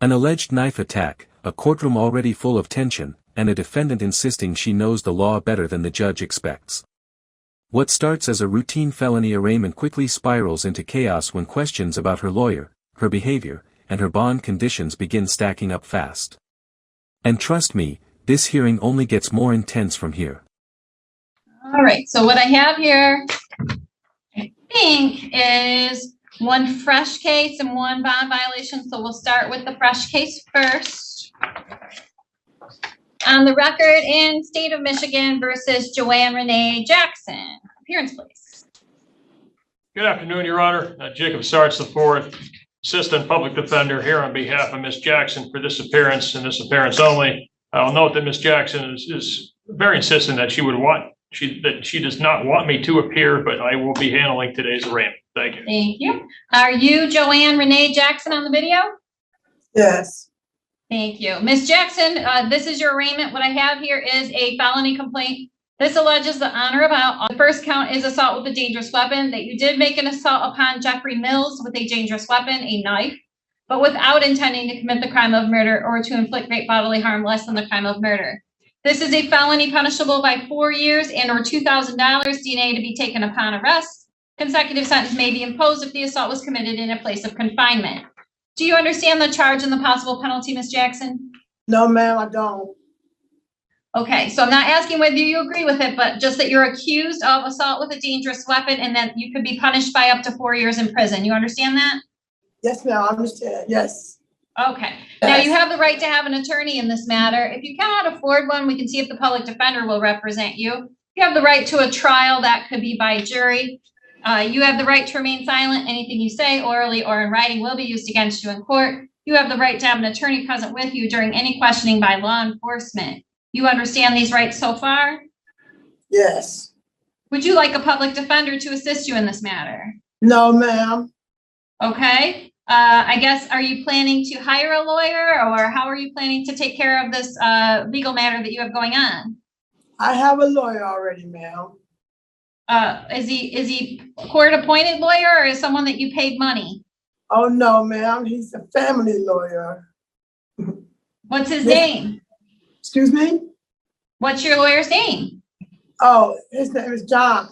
An alleged knife attack, a courtroom already full of tension, and a defendant insisting she knows the law better than the judge expects. What starts as a routine felony arraignment quickly spirals into chaos when questions about her lawyer, her behavior, and her bond conditions begin stacking up fast. And trust me, this hearing only gets more intense from here. All right, so what I have here, I think, is one fresh case and one bond violation. So we'll start with the fresh case first. On the record in State of Michigan versus Joanne Renee Jackson. Appearance, please. Good afternoon, Your Honor. Jacob Sartz IV, Assistant Public Defender, here on behalf of Ms. Jackson for this appearance and this appearance only. I'll note that Ms. Jackson is very insistent that she does not want me to appear, but I will be handling today's arraignment. Thank you. Thank you. Are you Joanne Renee Jackson on the video? Yes. Thank you. Ms. Jackson, this is your arraignment. What I have here is a felony complaint. This alleges the on or about. The first count is assault with a dangerous weapon, that you did make an assault upon Jeffrey Mills with a dangerous weapon, a knife, but without intending to commit the crime of murder or to inflict great bodily harm less than the crime of murder. This is a felony punishable by 4 years and or $2,000 DNA to be taken upon arrest. Consecutive sentence may be imposed if the assault was committed in a place of confinement. Do you understand the charge and the possible penalty, Ms. Jackson? No, ma'am, I don't. Okay, so I'm not asking whether you agree with it, but just that you're accused of assault with a dangerous weapon and that you could be punished by up to 4 years in prison. You understand that? Yes, ma'am, I understand. Yes. Okay. Now you have the right to have an attorney in this matter. If you cannot afford one, we can see if the public defender will represent you. You have the right to a trial that could be by jury. You have the right to remain silent. Anything you say orally or in writing will be used against you in court. You have the right to have an attorney present with you during any questioning by law enforcement. You understand these rights so far? Yes. Would you like a public defender to assist you in this matter? No, ma'am. Okay. I guess, are you planning to hire a lawyer or how are you planning to take care of this legal matter that you have going on? I have a lawyer already, ma'am. Is he a court-appointed lawyer or is someone that you paid money? Oh, no, ma'am. He's a family lawyer. What's his name? Excuse me? What's your lawyer's name? Oh, his name is John.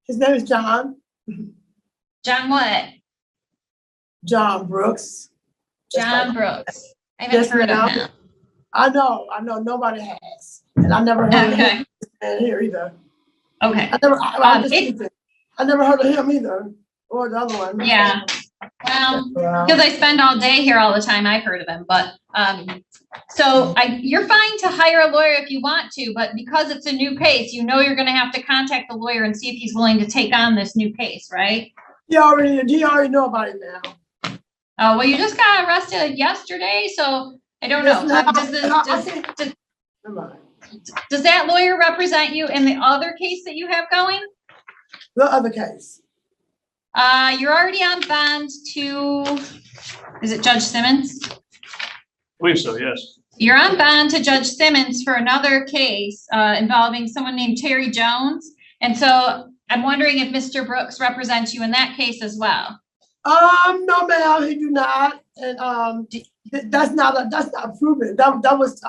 His name is John. John what? John Brooks. John Brooks. I haven't heard of him. I know. Nobody has. And I never heard of him here either. Okay. I never heard of him either. Or the other one. Yeah. Well, because I spend all day here all the time, I've heard of him. But you're fine to hire a lawyer if you want to, but because it's a new case, you know you're going to have to contact the lawyer and see if he's willing to take on this new case, right? He already know about it now. Oh, well, you just got arrested yesterday, so I don't know. Does that lawyer represent you in the other case that you have going? The other case. You're already on bond to, is it Judge Simmons? I believe so, yes. You're on bond to Judge Simmons for another case involving someone named Terry Jones. And so I'm wondering if Mr. Brooks represents you in that case as well. No, ma'am, he do not. And that's not proven. That was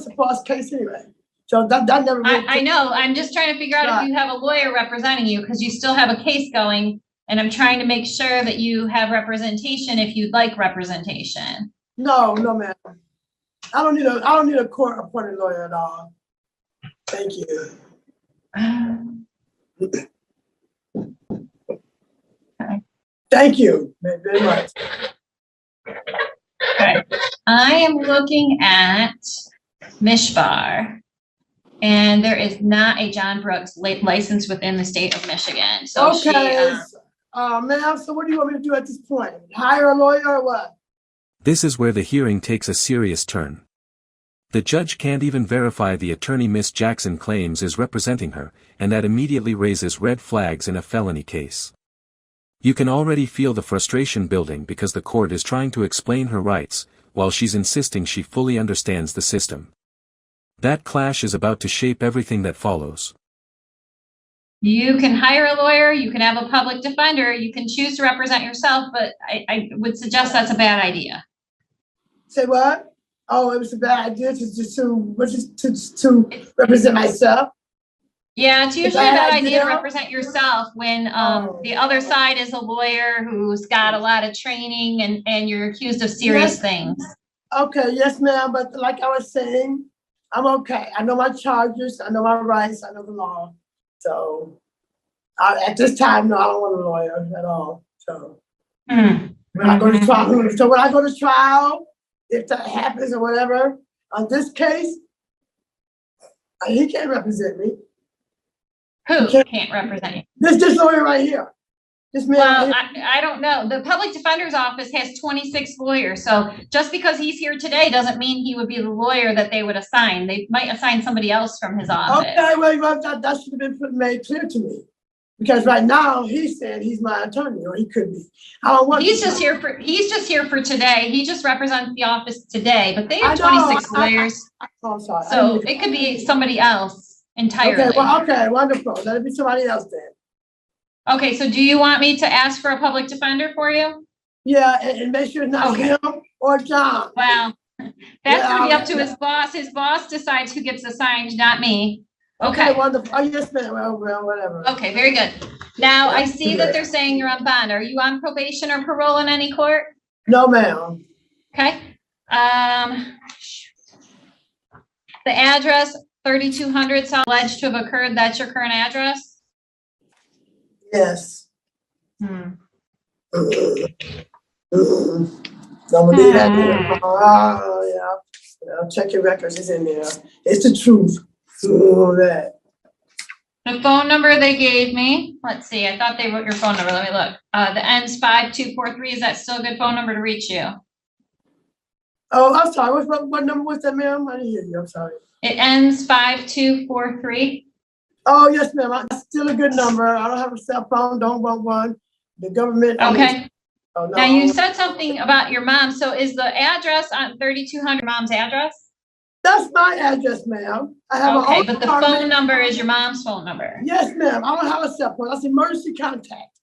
a false case anyway. So that never. I know. I'm just trying to figure out if you have a lawyer representing you because you still have a case going, and I'm trying to make sure that you have representation if you'd like representation. No, ma'am. I don't need a court-appointed lawyer at all. Thank you. Okay. Thank you very much. Okay. I am looking at Mishbar, and there is not a John Brooks license within the state of Michigan. So okay, ma'am, so what do you want me to do at this point? Hire a lawyer or what? This is where the hearing takes a serious turn. The judge can't even verify the attorney Miss Jackson claims is representing her, and that immediately raises red flags in a felony case. You can already feel the frustration building because the court is trying to explain her rights, while she's insisting she fully understands the system. That clash is about to shape everything that follows. You can hire a lawyer, you can have a public defender, you can choose to represent yourself, but I would suggest that's a bad idea. Say what? Oh, it was a bad idea to represent myself. Yeah, it's usually a bad bad idea to idea? represent yourself when Oh. the other side is a lawyer who's got a lot of training and you're accused of serious Yes. things. Okay, yes, ma'am, but like I was saying, I'm okay. I know my charges, I know my rights, I know the law. So at this time, no, I don't want a lawyer at all. So when I go to trial, if that happens or whatever, on this case, he can't represent me. Who can't represent you? This lawyer right here. This man. Well, right here. I don't know. The public defender's office has 26 lawyers. So just because he's here today doesn't mean he would be the lawyer that they would assign. They might assign somebody else from his office. Okay, well, that should have been made clear to me. Because right now he's saying he's my attorney, or he could be. I don't want. He's just here for today. He just represents the office today, but they have 26 lawyers. I'm sorry. So it could be somebody else entirely. Okay, well, okay, wonderful. Let it be somebody else then. Okay, so do you want me to ask for a public defender for you? Yeah, and make sure it's not him or John. Well, that's gonna be up to his boss. His boss decides who gets assigned, not me. Okay. Wonderful. Oh, yes, ma'am. Well, whatever. Okay, very good. Now, I see that they're saying you're on bond. Are you on probation or parole in any court? No, ma'am. Okay. The address, 3200 South, alleged to have occurred, that's your current address? Yes. Hmm. Don't believe that. Oh, yeah. Check your records. It's in there. It's the truth. That. The phone number they gave me, let's see, I thought they wrote your phone number. Let me look. The ends 5243, is that still a good phone number to reach you? Oh, I'm sorry. What number was that, ma'am? I didn't hear you. I'm sorry. It ends 5243. Oh, yes, ma'am. That's still a good number. I don't have a cell phone. Don't want one. The government. Okay. Oh, no. Now you said something about your mom. So is the address on 3200 mom's address? That's my address, ma'am. I have Okay, own but the apartment. phone number is your mom's phone number. Yes, ma'am. I don't have a cell phone. That's emergency contact.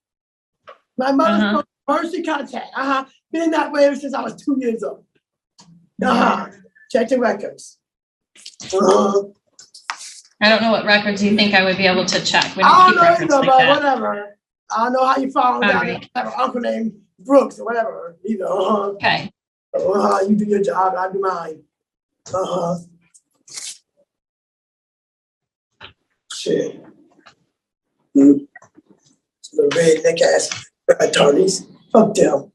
My mother's phone, emergency contact. Been that way ever since I was 2 years old. Check the records. I don't know what records you think I would be able to check. We I don't keep don't know records either, like but that. whatever. I don't know how you follow down. right. I have an uncle named Brooks or whatever. You know. Okay. You do your job. I do mine. Shit. The redneck ass attorneys. Fuck them.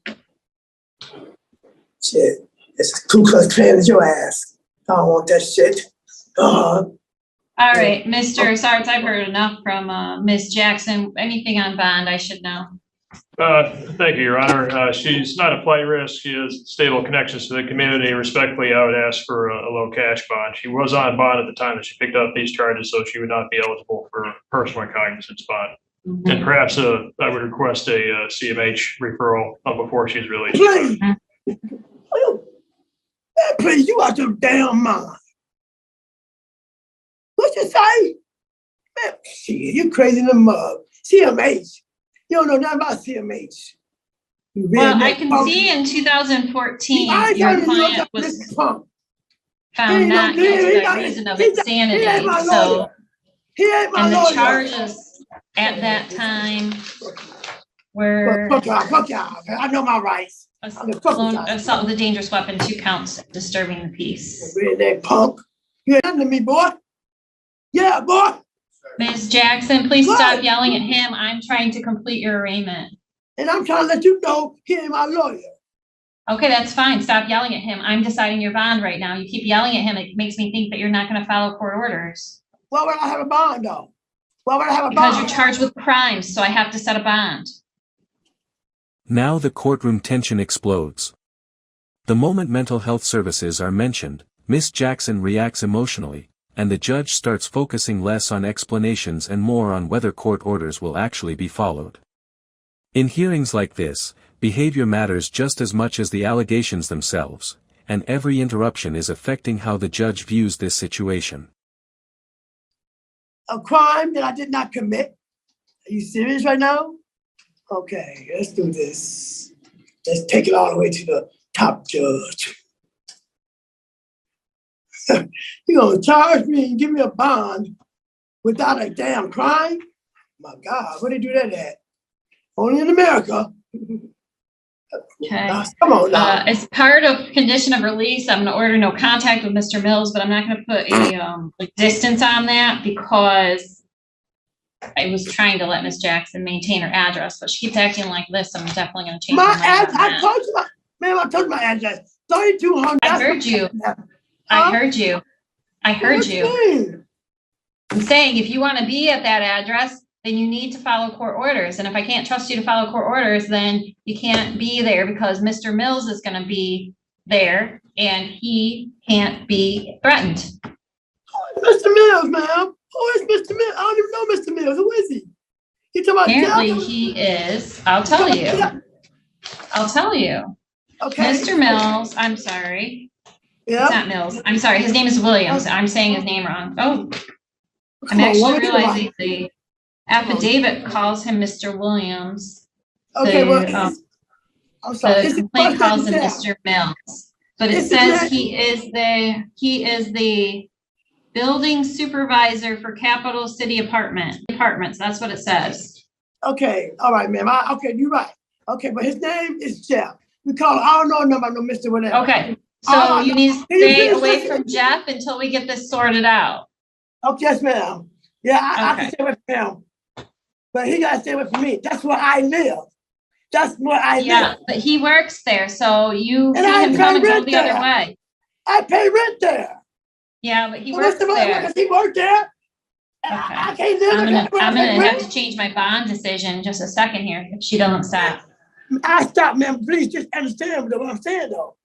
Shit. It's Ku Klux Klan is your ass. I don't want that shit. All right, Mr. Sarts, I've heard enough from Ms. Jackson. Anything on bond I should know? Thank you, Your Honor. She's not a flight risk. She has stable connections to the community. Respectfully, I would ask for a low cash bond. She was on bond at the time that she picked up these charges, so she would not be eligible for personal and cognizance bond. And perhaps I would request a CMH referral before she's released. Please. Please, you out your damn mind. What you say? Man, shit, you crazy in the mug. CMH. You don't know nothing about CMH. Well, I can see in 2014, your client was found not guilty by reason of insanity. So, and the charges at that time were fuck y'all. I know my rights. assault with a dangerous weapon, 2 counts, disturbing the peace. Redneck punk. You ain't nothing to me, boy. Yeah, boy. Ms. Jackson, please stop yelling at him. I'm trying to complete your arraignment. And I'm trying to let you know he ain't my lawyer. Okay, that's fine. Stop yelling at him. I'm deciding your bond right now. You keep yelling at him. It makes me think that you're not going to follow court orders. Why would I have a bond, though? Why would I have a bond? Because you're charged with crimes, so I have to set a bond. Now the courtroom tension explodes. The moment mental health services are mentioned, Miss Jackson reacts emotionally, and the judge starts focusing less on explanations and more on whether court orders will actually be followed. In hearings like this, behavior matters just as much as the allegations themselves, and every interruption is affecting how the judge views this situation. A crime that I did not commit. Are you serious right now? Okay, let's do this. Let's take it all the way to the top judge. You gonna charge me and give me a bond without a damn crime? My God, where they do that at? Only in America. Okay. Come on now. As part of condition of release, I'm gonna order no contact with Mr. Mills, but I'm not gonna put a like distance on that because I was trying to let Ms. Jackson maintain her address, but she keeps acting like this. I'm definitely gonna change My my mind on address, I that. told you ma'am, I told you my address. 3200. I heard you. I heard you. I heard you. I'm saying if you want to be at that address, then you need to follow court orders. And if I can't trust you to follow court orders, then you can't be there because Mr. Mills is going to be there and he can't be threatened. Mr. Mills, ma'am. Who is Mr. Mills? I don't even know Mr. Mills. Who is he? You talking about Apparently Jeff? he is. I'll tell you. I'll tell you. Okay. Mr. Mills, I'm sorry. It's Yeah. not Mills. I'm sorry. His name is Williams. I'm saying his name wrong. Oh, I'm Come on, actually what was it realizing the affidavit calls him Mr. Williams. Okay, The, well, I'm sorry. The Is it complaint first calls him name Mr. Mills, but it Is it says not- he is the building supervisor for Capital City Apartments. That's what it says. Okay, all right, ma'am. Okay, you're right. Okay, but his name is Jeff. We call, I don't know no number, no Mr. whatever. Okay, so you need to Can you stay please away listen? from Jeff until we get this sorted out. Okay, yes, ma'am. Yeah, I Okay. can stay with him. But he gotta stay with me. That's where I live. That's where I Yeah, live. but he works there, so you And see I him pay coming go rent the other there. way. I pay rent there. Yeah, but he So works Mr. Miller, there. because he worked there. And Okay. I can't live I'm in that. gonna have to change my bond decision in just a second here if she doesn't stop. I stop, ma'am. Please just understand what I'm saying, though.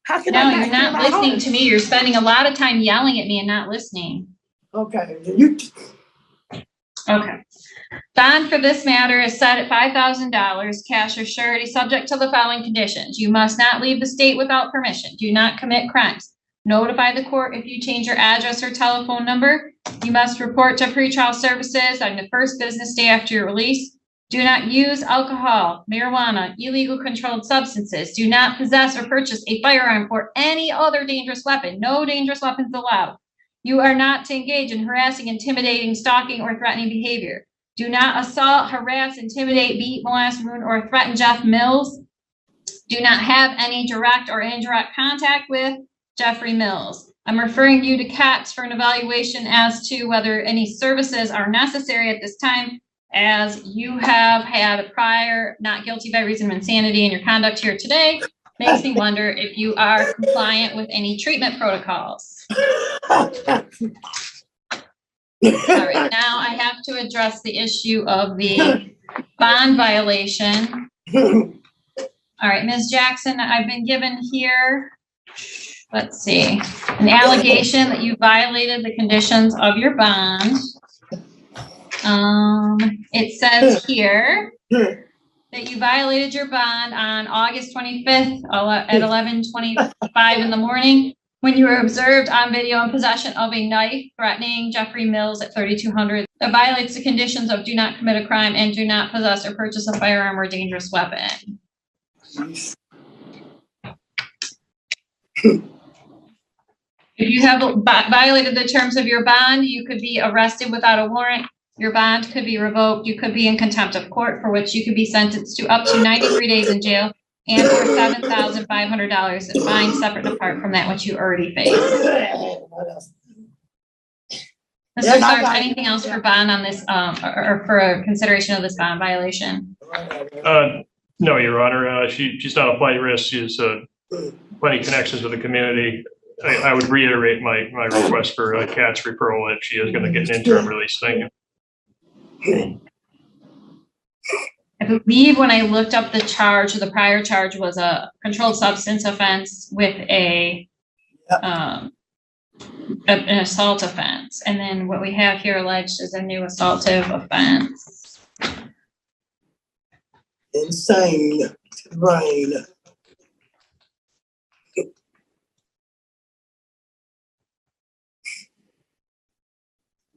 How can No, I you're stay in not my listening home? to me. You're spending a lot of time yelling at me and not listening. Okay, you. Okay. Bond for this matter is set at $5,000, cash or surety, subject to the following conditions. You must not leave the state without permission. Do not commit crimes. Notify the court if you change your address or telephone number. You must report to pretrial services on the first business day after your release. Do not use alcohol, marijuana, illegal controlled substances. Do not possess or purchase a firearm or any other dangerous weapon. No dangerous weapons allowed. You are not to engage in harassing, intimidating, stalking, or threatening behavior. Do not assault, harass, intimidate, beat, molest, ruin, or threaten Jeff Mills. Do not have any direct or indirect contact with Jeffrey Mills. I'm referring you to CATS for an evaluation as to whether any services are necessary at this time, as you have had a prior not guilty by reason of insanity in your conduct here today. Makes me wonder if you are compliant with any treatment protocols. All right, now I have to address the issue of the bond violation. All right, Ms. Jackson, I've been given here, let's see, an allegation that you violated the conditions of your bond. It says here that you violated your bond on August 25th at 11:25 in the morning when you were observed on video in possession of a knife threatening Jeffrey Mills at 3200. That violates the conditions of do not commit a crime and do not possess or purchase a firearm or dangerous weapon. If you have violated the terms of your bond, you could be arrested without a warrant. Your bond could be revoked. You could be in contempt of court, for which you could be sentenced to up to 93 days in jail and or $7,500 in fine, separate and apart from that which you already faced. Mr. Sarge, anything else for bond on this, or for a consideration of this bond violation? No, Your Honor. She's not a flight risk. She's plenty of connections with the community. I would reiterate my request for a CATS referral if she is going to get an interim release. Thank you. I believe when I looked up the charge, the prior charge was a controlled substance offense with an assault offense. And then what we have here alleged is a new assaultive offense. Insane brain.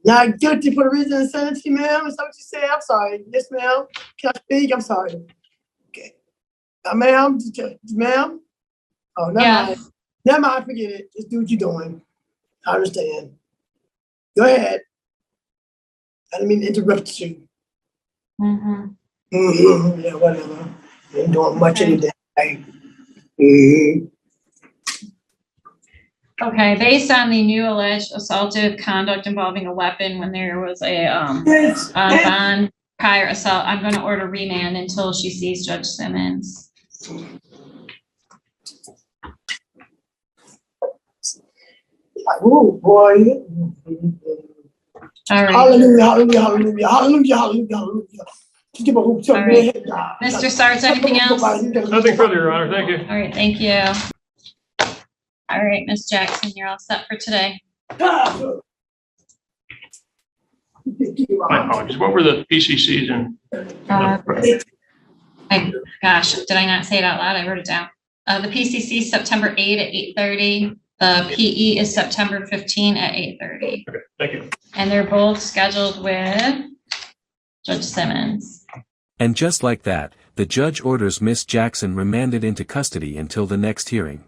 Not guilty for the reason of insanity, ma'am. Is that what you said? I'm sorry. Yes, ma'am. Can I speak? I'm sorry. Okay. Ma'am, ma'am. Oh, never mind. Yes. Never mind. Forget it. Just do what you're doing. I understand. Go ahead. I didn't mean to interrupt you. Yeah, whatever. Ain't doing much Okay. any day. Okay, based on the new alleged assaultive conduct involving a weapon when there was a Yes. bond prior assault, I'm gonna order remand until she sees Judge Simmons. Oh, boy. All right, Hallelujah, hallelujah, hallelujah, hallelujah, hallelujah, hallelujah. Just give a hoop to All me. right. Mr. Sarts, anything else? Nothing further, Your Honor. Thank you. All right, thank you. All right, Ms. Jackson, you're all set for today. My apologies. What were the PCCs and? Gosh, did I not say it out loud? I wrote it down. The PCC is September 8 at 8:30. The PE is September 15 at 8:30. Okay, thank you. And they're both scheduled with Judge Simmons. And just like that, the judge orders Miss Jackson remanded into custody until the next hearing.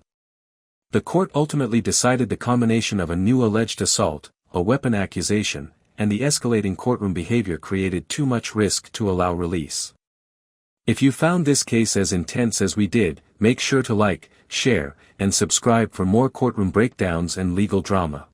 The court ultimately decided the combination of a new alleged assault, a weapon accusation, and the escalating courtroom behavior created too much risk to allow release. If you found this case as intense as we did, make sure to like, share, and subscribe for more courtroom breakdowns and legal drama.